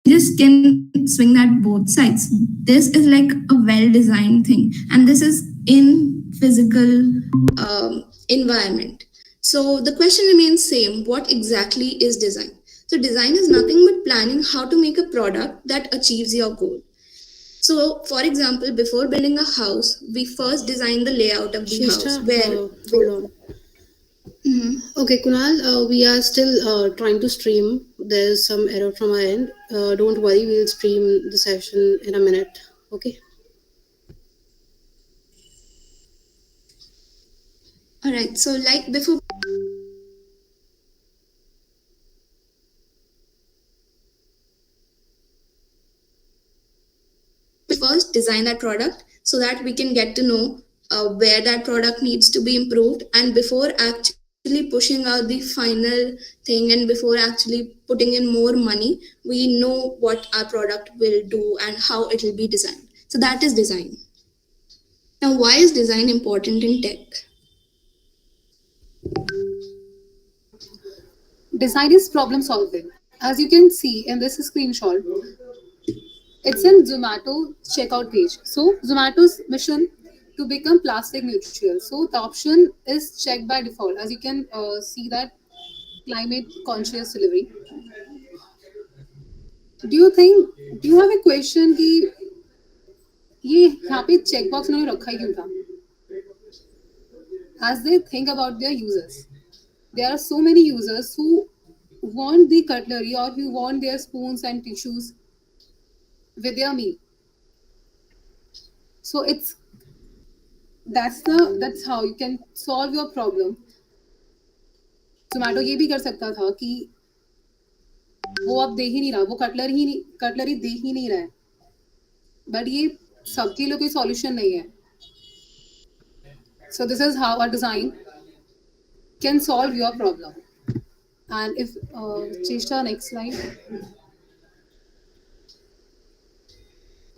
just can swing that both sides. This is like a well-designed thing, and this is in physical environment. So the question remains same: what exactly is design? So design is nothing but planning how to make a product that achieves your goal. So, for example, before building a house, we first design the layout of the house. Hold on. Okay, Kunal, we are still trying to stream. There's some error from our end. Don't worry, we'll stream the session in a minute. Okay. All right. So, like before. First design that product so that we can get to know where that product needs to be improved, and before actually pushing out the final thing and before actually putting in more money, we know what our product will do and how it will be designed. So that is design. Now, why is design important in tech? Design is problem solving. As you can see in this screenshot, it's in Zomato checkout page. So Zomato's mission to become plastic neutral. So the option is checked by default. As you can see that climate conscious delivery. Do you have a question कि ये यहाँ पे check box उन्होंने रखा ही क्यों था? As they think about their users, there are so many users who want the cutlery or who want their spoons and tissues with their meal. So that's how you can solve your problem. Zomato ये भी कर सकता था कि वो अब दे ही नहीं रहा, वो कटलरी दे ही नहीं रहा है, बट ये सबके लिए कोई सॉल्यूशन नहीं है. So this is how a design can solve your problem. And if Cheshta, next slide.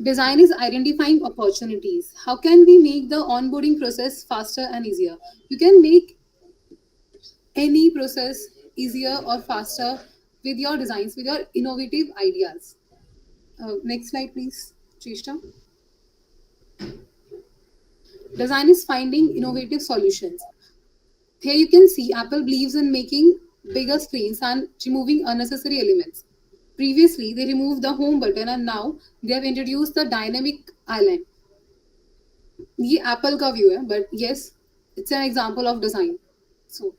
Design is identifying opportunities. How can we make the onboarding process faster and easier? You can make any process easier or faster with your designs, with your innovative ideas. Next slide, please, Cheshta. Design is finding innovative solutions. Here you can see Apple believes in making bigger screens and removing unnecessary elements. Previously, they removed the home button and now they have introduced the dynamic island. ये Apple का view है, but yes, it's an example of design. So,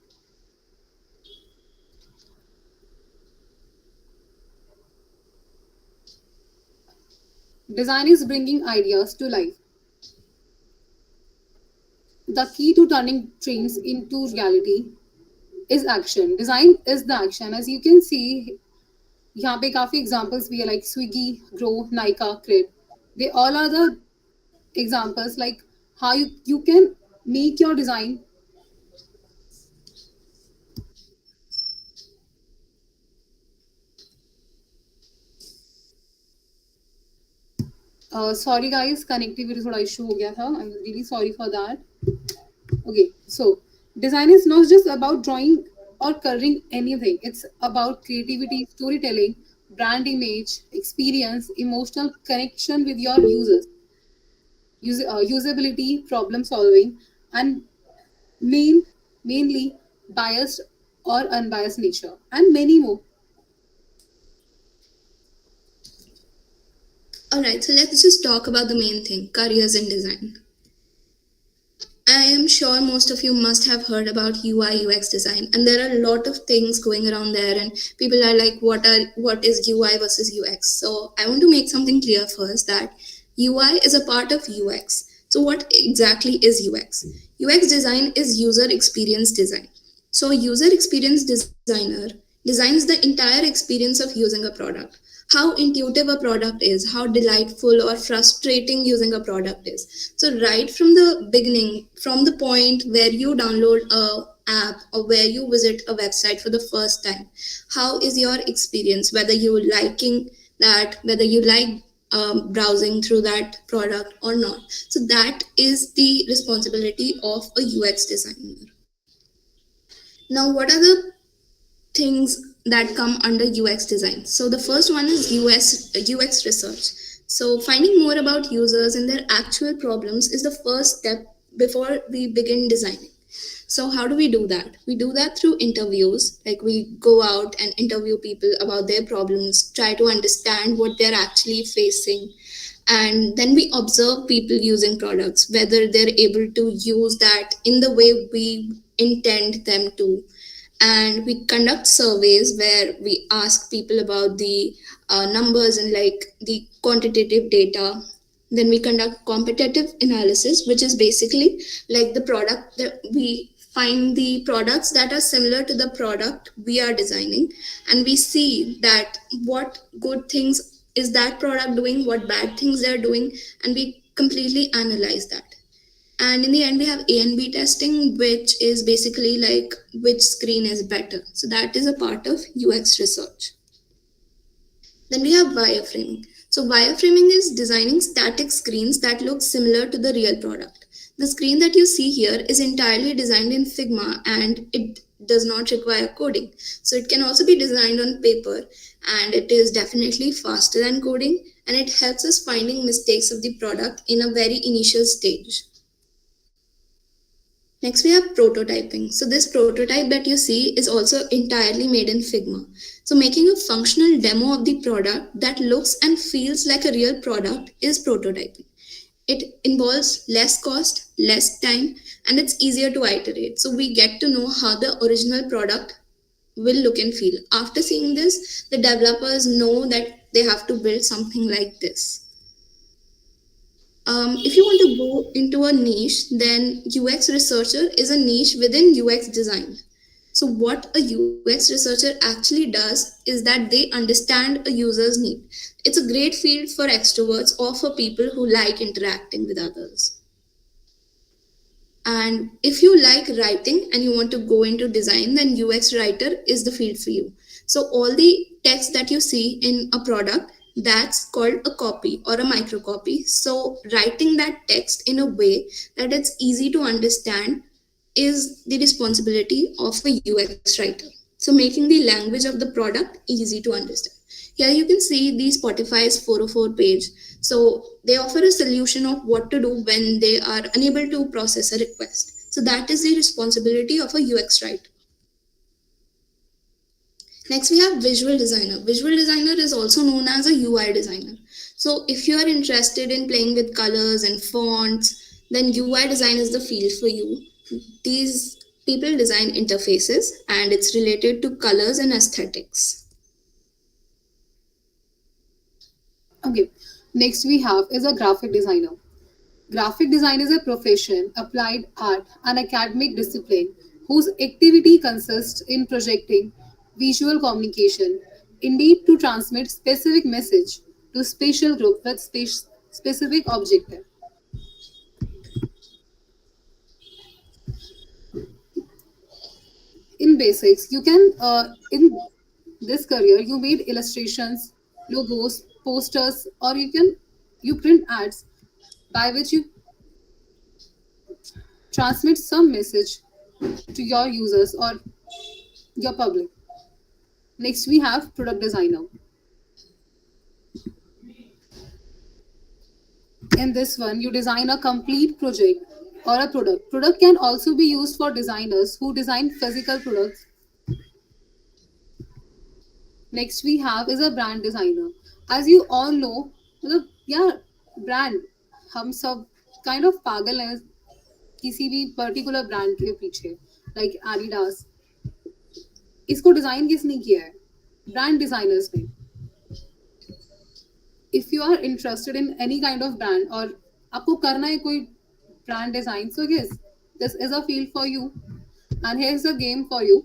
design is bringing ideas to life. The key to turning dreams into reality is action. Design is the action. As you can see, यहाँ पे काफी examples भी है like Swiggy, Grow, Nykaa, Crib. They all are the examples like how you can make your design sorry guys, connectivity थोड़ा issue हो गया था. I'm really sorry for that. Okay, so design is not just about drawing or coloring anything. It's about creativity, storytelling, brand image, experience, emotional connection with your users, usability, problem solving, and mainly biased or unbiased nature, and many more. Alright, so let's just talk about the main thing, careers in design. I am sure most of you must have heard about UI UX design, and there are a lot of things going around there, and people are like, what is UI versus UX? So I want to make something clear first that UI is a part of UX. So what exactly is UX? UX design is user experience design. So a user experience designer designs the entire experience of using a product. How intuitive a product is, how delightful or frustrating using a product is. So right from the beginning, from the point where you download a app or where you visit a website for the first time, how is your experience, whether you liking that, whether you like browsing through that product or not. So that is the responsibility of a UX designer. Now, what are the things that come under UX design. So the first one is UX research. So finding more about users and their actual problems is the first step before we begin designing. So how do we do that? We do that through interviews. Like we go out and interview people about their problems, try to understand what they're actually facing, and then we observe people using products, whether they're able to use that in the way we intend them to. And we conduct surveys where we ask people about the numbers and like the quantitative data. Then we conduct competitive analysis, which is basically like the product that we find the products that are similar to the product we are designing, and we see that what good things is that product doing, what bad things they're doing, and we completely analyze that. And in the end, we have A and B testing, which is basically like which screen is better. So that is a part of UX research. Then we have wireframing. So wireframing is designing static screens that look similar to the real product. The screen that you see here is entirely designed in Figma and it does not require coding. So it can also be designed on paper, and it is definitely faster than coding, and it helps us finding mistakes of the product in a very initial stage. Next, we have prototyping. So this prototype that you see is also entirely made in Figma. So making a functional demo of the product that looks and feels like a real product is prototyping. It involves less cost, less time, and it's easier to iterate. So we get to know how the original product will look and feel. After seeing this, the developers know that they have to build something like this. If you want to go into a niche, then UX researcher is a niche within UX design. So what a UX researcher actually does is that they understand a user's need. It's a great field for extroverts or for people who like interacting with others. And if you like writing and you want to go into design, then UX writer is the field for you. So all the text that you see in a product, that's called a copy or a microcopy. So writing that text in a way that it's easy to understand is the responsibility of a UX writer. So making the language of the product easy to understand. Here you can see the Spotify's 404 page. So they offer a solution of what to do when they are unable to process a request. So that is the responsibility of a UX writer. Next, we have visual designer. Visual designer is also known as a UI designer. So if you are interested in playing with colors and fonts, then UI design is the field for you. These people design interfaces and it's related to colors and aesthetics. Okay. Next we have is a graphic designer. Graphic design is a profession, applied art, and academic discipline whose activity consists in projecting visual communication, indeed to transmit specific message to spatial group with specific objective. In basics, you can in this career you made illustrations, logos, posters, or you print ads by which you transmit some message to your users or your public. Next, we have product designer. In this one, you design a complete project or a product. Product can also be used for designers who design physical products. Next, we have is a brand designer. As you all know, मतलब yeah, brand हम सब kind of पागल हैं किसी भी particular brand के पीछे like Adidas इसको डिजाइन किसने किया है ब्रांड डिजाइनर्स ने if you are interested in any kind of brand और आपको करना है कोई brand design, so yes, this is a field for you, and here's a game for you.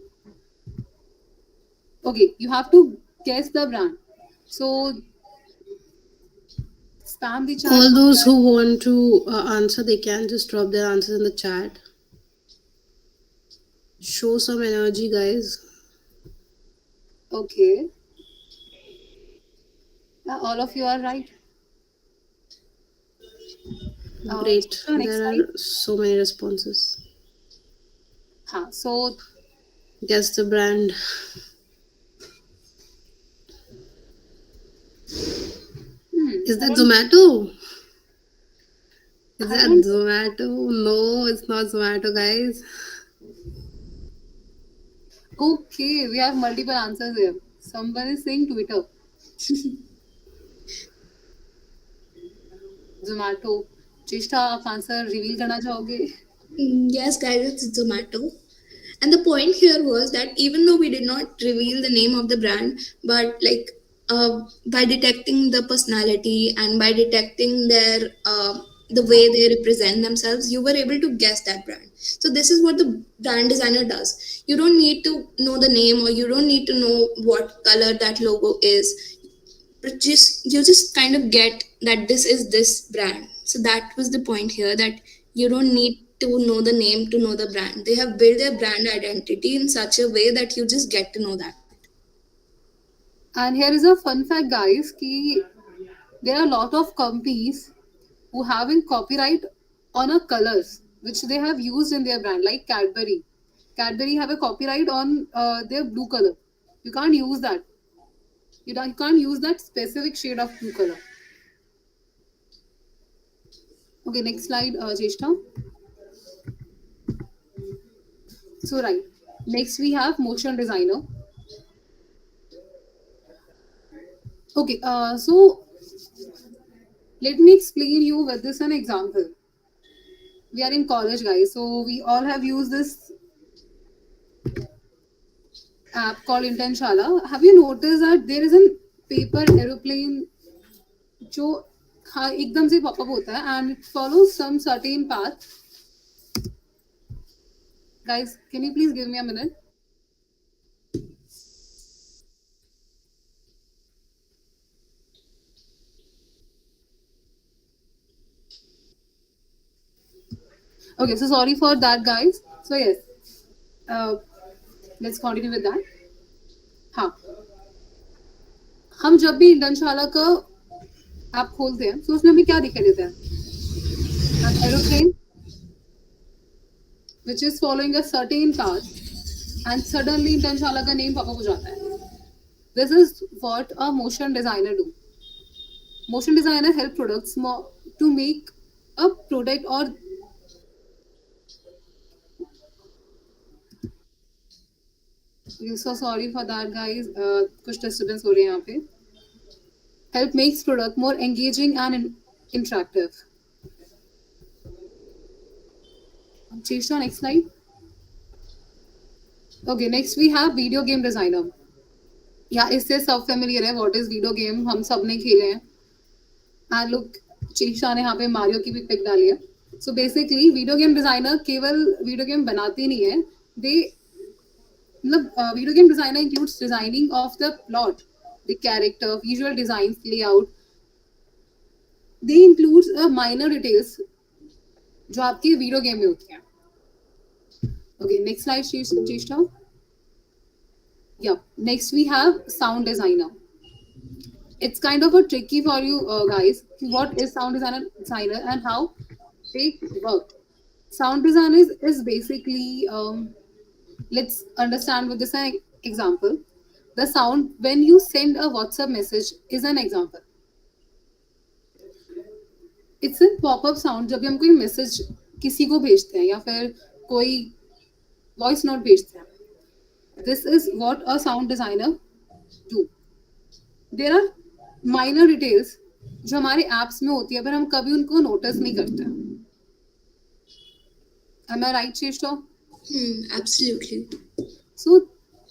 Okay, you have to guess the brand, so spam the chat. All those who want to answer, they can just drop their answers in the chat. Show some energy, guys. Okay. All of you are right. Great. Next There slide. are so many responses. So Guess the brand. Is I that don't. Zomato? Is I that don't. Zomato? No, it's not Zomato, guys. Okay, we have multiple answers here. Someone is saying Twitter, Zomato. चेष्टा आप answer reveal करना चाहोगे? Yes, guys, it's Zomato. And the point here was that even though we did not reveal the name of the brand, but like by detecting the personality and by detecting their the way they represent themselves, you were able to guess that brand. So this is what the brand designer does. You don't need to know the name or you don't need to know what color that logo is, but just you just kind of get that this is this brand. So that was the point here, that you don't need to know the name to know the brand. They have built their brand identity in such a way that you just get to know that. And here is a fun fact, guys, कि there are a lot of companies who having copyright on a colors which they have used in their brand, like Cadbury. Cadbury have a copyright on their blue color. You can't use that. You can't use that specific shade of blue color. Okay, next slide, Jeshta. So right, next we have motion designer. Okay, so let me explain you with this an example. We are in college, guys, so we all have used this app called Intenshala. Have you noticed that there is a paper aeroplane जो हाँ एकदम से popup होता है and it follows some certain path. Guys, can you please give me a minute? Okay, so sorry for that, guys. So yes, uh, let's continue with that. हाँ, हम जब भी इंटर्नशाला का ऐप खोलते हैं तो उसमें हमें क्या दिखाई देता है? An aeroplane which is following a certain path and suddenly Internshala का name पॉपअप हो जाता है. This is what a motion designer do. Motion designer help products to make a product or so sorry for that, guys. कुछ disturbance हो रही है यहाँ पे. Help makes product more engaging and interactive. Cheshta, next slide. Okay, next we have video game designer. Yeah, इससे सब familiar है. What is video game? हम सब ने खेले हैं. And look, चेष्टा ने यहाँ पे मारियो की भी पिक डाली है. So basically, video game designer केवल video game बनाते नहीं है. They video game designer includes designing of the plot, the character, visual designs, layout. They includes minor details जो आपके video game में होती हैं. Okay, next slide, Cheshta. Yeah, next we have sound designer. It's kind of a tricky for you guys. What is sound designer and how they work? Sound design is basically let's understand with this example. The sound when you send a WhatsApp message is an example. It's a pop-up sound जब भी हम कोई message किसी को भेजते हैं या फिर कोई वॉइस नोट भेजते हैं. This is what a sound designer do. There are minor details जो हमारे apps में होती है पर हम कभी उनको notice नहीं करते. Am I right, Cheshta? Absolutely. So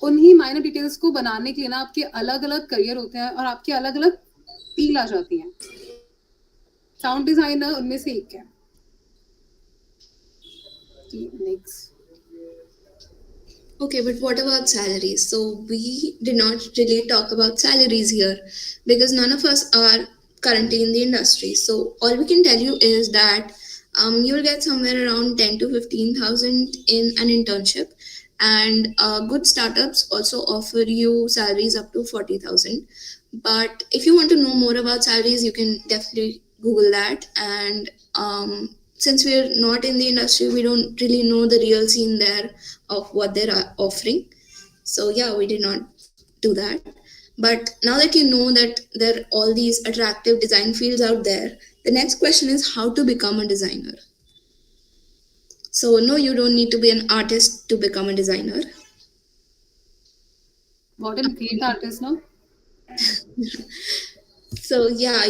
उन्हीं minor details को बनाने के लिए ना आपके अलग अलग करियर होते हैं और आपके अलग अलग फील आ जाती हैं. साउंड डिजाइनर उनमें से एक है. Next. Okay, but what about salaries? So we did not really talk about salaries here because none of us are currently in the industry. So all we can tell you is that you'll get somewhere around 10 to 15,000 in an internship, and good startups also offer you salaries up to 40,000. But if you want to know more about salaries, you can definitely Google that. And since we're not in the industry, we don't really know the real scene there of what they're offering. So yeah, we did not do that. But now that you know that there are all these attractive design fields out there, the next question is how to become a designer. So, no, you don't need to be an artist to become a designer. What a great artist, no? So yeah,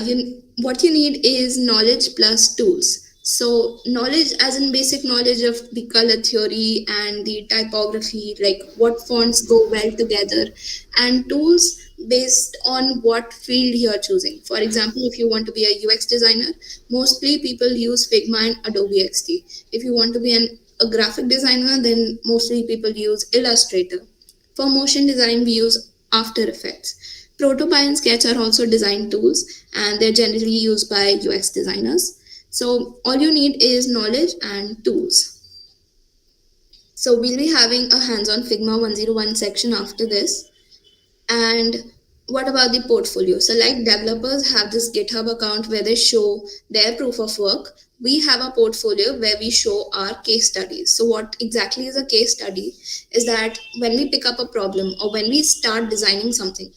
what you need is knowledge plus tools. So knowledge as in basic knowledge of the color theory and the typography, like what fonts go well together, and tools based on what field you're choosing. For example, if you want to be a UX designer, mostly people use Figma and Adobe XD. If you want to be a graphic designer, then mostly people use Illustrator. For motion design, we use After Effects. Protopy and Sketch are also design tools, and they're generally used by UX designers. So all you need is knowledge and tools. So we'll be having a hands-on Figma 101 section after this. And what about the portfolio? So like developers have this GitHub account where they show their proof of work. We have a portfolio where we show our case studies. So what exactly is a case study is that when we pick up a problem or when we start designing something,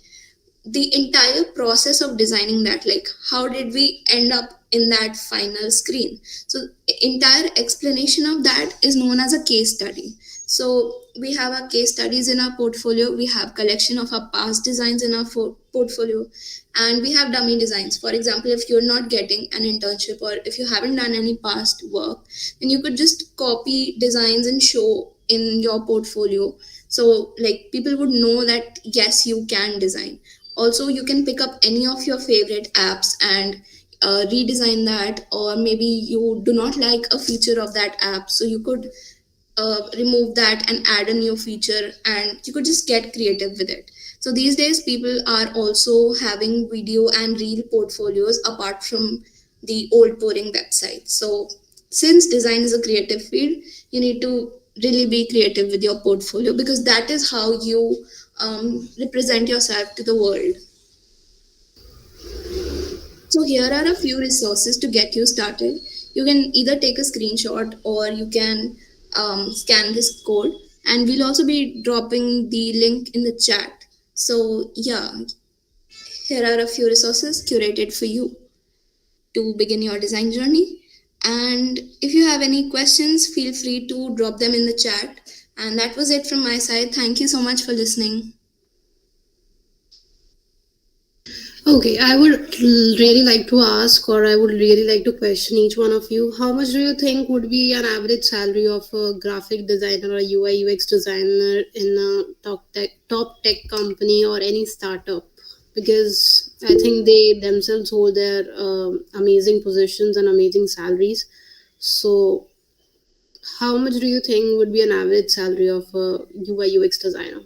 the entire process of designing that, like how did we end up in that final screen, so entire explanation of that is known as a case study. So we have our case studies in our portfolio, we have collection of our past designs in our portfolio, and we have dummy designs. For example, if you're not getting an internship or if you haven't done any past work, then you could just copy designs and show in your portfolio, so like people would know that yes, you can design. Also, you can pick up any of your favorite apps and redesign that, or maybe you do not like a feature of that app, so you could remove that and add a new feature, and you could just get creative with it. So these days people are also having video and reel portfolios apart from the old boring websites. So since design is a creative field, you need to really be creative with your portfolio, because that is how you represent yourself to the world. So here are a few resources to get you started. You can either take a screenshot or you can scan this code, and we'll also be dropping the link in the chat. So yeah, here are a few resources curated for you to begin your design journey. And if you have any questions, feel free to drop them in the chat. And that was it from my side. Thank you so much for listening. Okay, I would really like to ask, or I would really like to question each one of you. How much do you think would be an average salary of a graphic designer or a UI UX designer in a top tech company or any startup? Because I think they themselves hold their amazing positions and amazing salaries. So, how much do you think would be an average salary of a UI UX designer?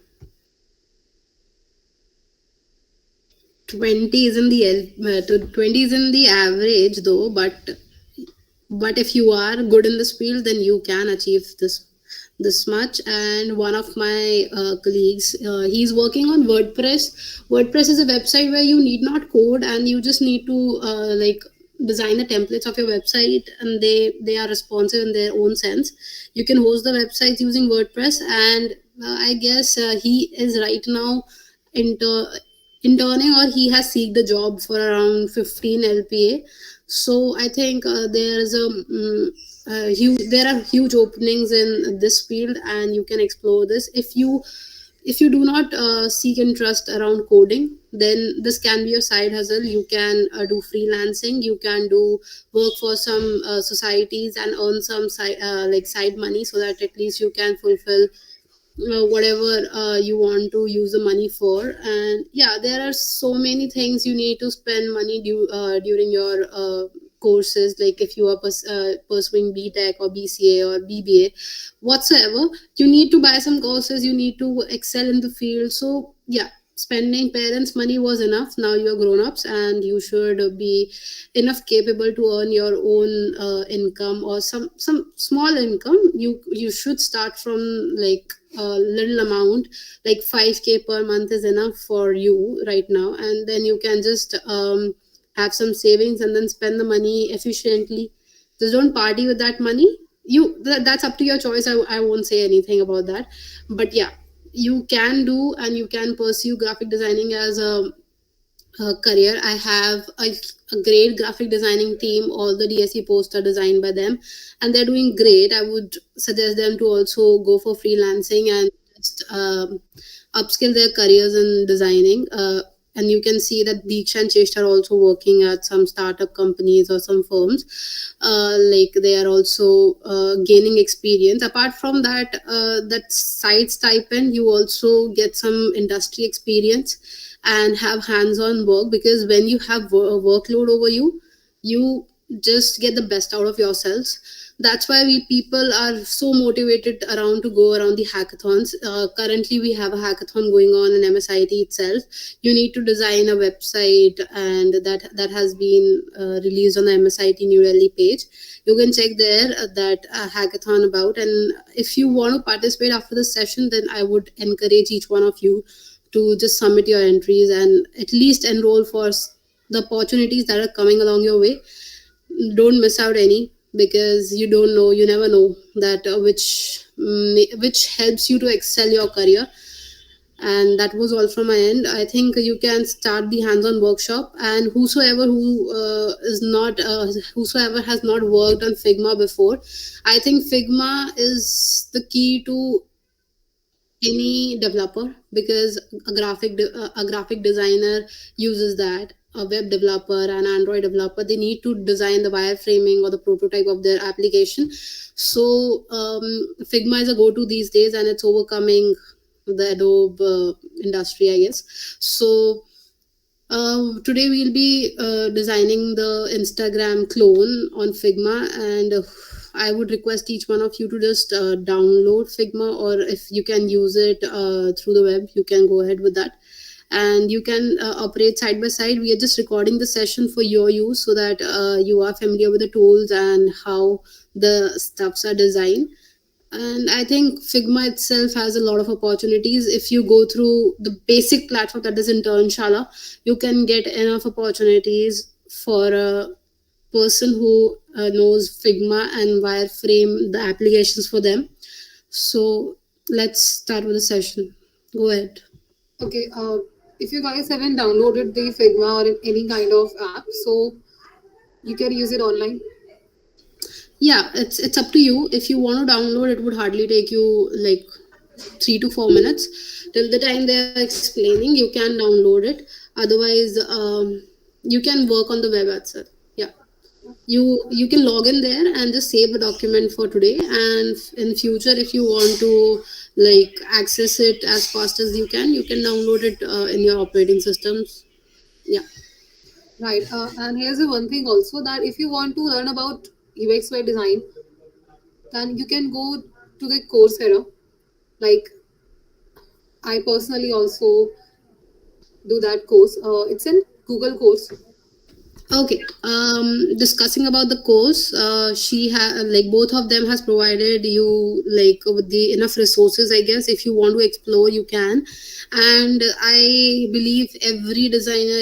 20 is in the 20 is in the average though, but if you are good in this field, then you can achieve this much. And one of my colleagues, he's working on WordPress is a website where you need not code, and you just need to like design the templates of your website, and they are responsive in their own sense. You can host the websites using WordPress, and I guess he is right now interning, or he has seeked a job for around 15 LPA. So I think there are huge openings in this field, and you can explore this. If you do not seek interest around coding, then this can be your side hustle. You can do freelancing, you can do work for some societies and earn some side money, so that at least you can fulfill whatever you want to use the money for. And yeah, there are so many things you need to spend money during your courses, like if you are pursuing BTech or BCA or BBA whatsoever, you need to buy some courses, you need to excel in the field. So yeah, spending parents money was enough. Now you're grown-ups, and you should be enough capable to earn your own income, or some small income. You should start from like a little amount, like 5K per month is enough for you right now, and then you can just have some savings and then spend the money efficiently. Just don't party with that money. That's up to your choice. I won't say anything about that, but yeah, you can do and you can pursue graphic designing as a career. I have a great graphic designing team. All the DSC posts are designed by them, and they're doing great. I would suggest them to also go for freelancing and just upskill their careers in designing. And you can see that 𝘵𝐸𝐴 and 𝐃𝐞𝐞 are also working at some startup companies or some firms. Like they are also gaining experience. Apart from that, that side stipend, you also get some industry experience and have hands-on work, because when you have workload over you, you just get the best out of yourselves. That's why we people are so motivated around to go around the hackathons. Currently we have a hackathon going on in MSIT itself. You need to design a website, and that has been released on the MSIT New Delhi page. You can check there that hackathon about, and if you want to participate after the session, then I would encourage each one of you to just submit your entries and at least enroll for the opportunities that are coming along your way. Don't miss out any, because you don't know, you never know that which helps you to excel your career. And that was all from my end. I think you can start the hands-on workshop, and whosoever has not worked on Figma before, I think Figma is the key to any developer, because a graphic designer uses that. A web developer and Android developer, they need to design the wireframing or the prototype of their application. So Figma is a go-to these days, and it's overcoming the Adobe industry, I guess. So today we'll be designing the Instagram clone on Figma, and I would request each one of you to just download Figma, or if you can use it through the web, you can go ahead with that. And you can operate side by side. We are just recording the session for your use, so that you are familiar with the tools and how the stuffs are designed. And I think Figma itself has a lot of opportunities. If you go through the basic platform, that is Internshala, you can get enough opportunities for a person who knows Figma and wireframe the applications for them. So let's start with the session. Go ahead. Okay, if you guys haven't downloaded the Figma or any kind of app, so you can use it online. Yeah, it's up to you. If you want to download, it would hardly take you like 3 to 4 minutes. Till the time they are explaining, you can download it. Otherwise, you can work on the web itself. Yeah, you can log in there and just save the document for today. And in future, if you want to like access it as fast as you can download it in your operating systems. Yeah. Right, and here's the one thing also, that if you want to learn about UX web design, then you can go to the Coursera. Like, I personally also do that course. It's in Google course. Okay. Discussing about the course, she like both of them has provided you like with the enough resources, I guess. If you want to explore, you can. And I believe every designer,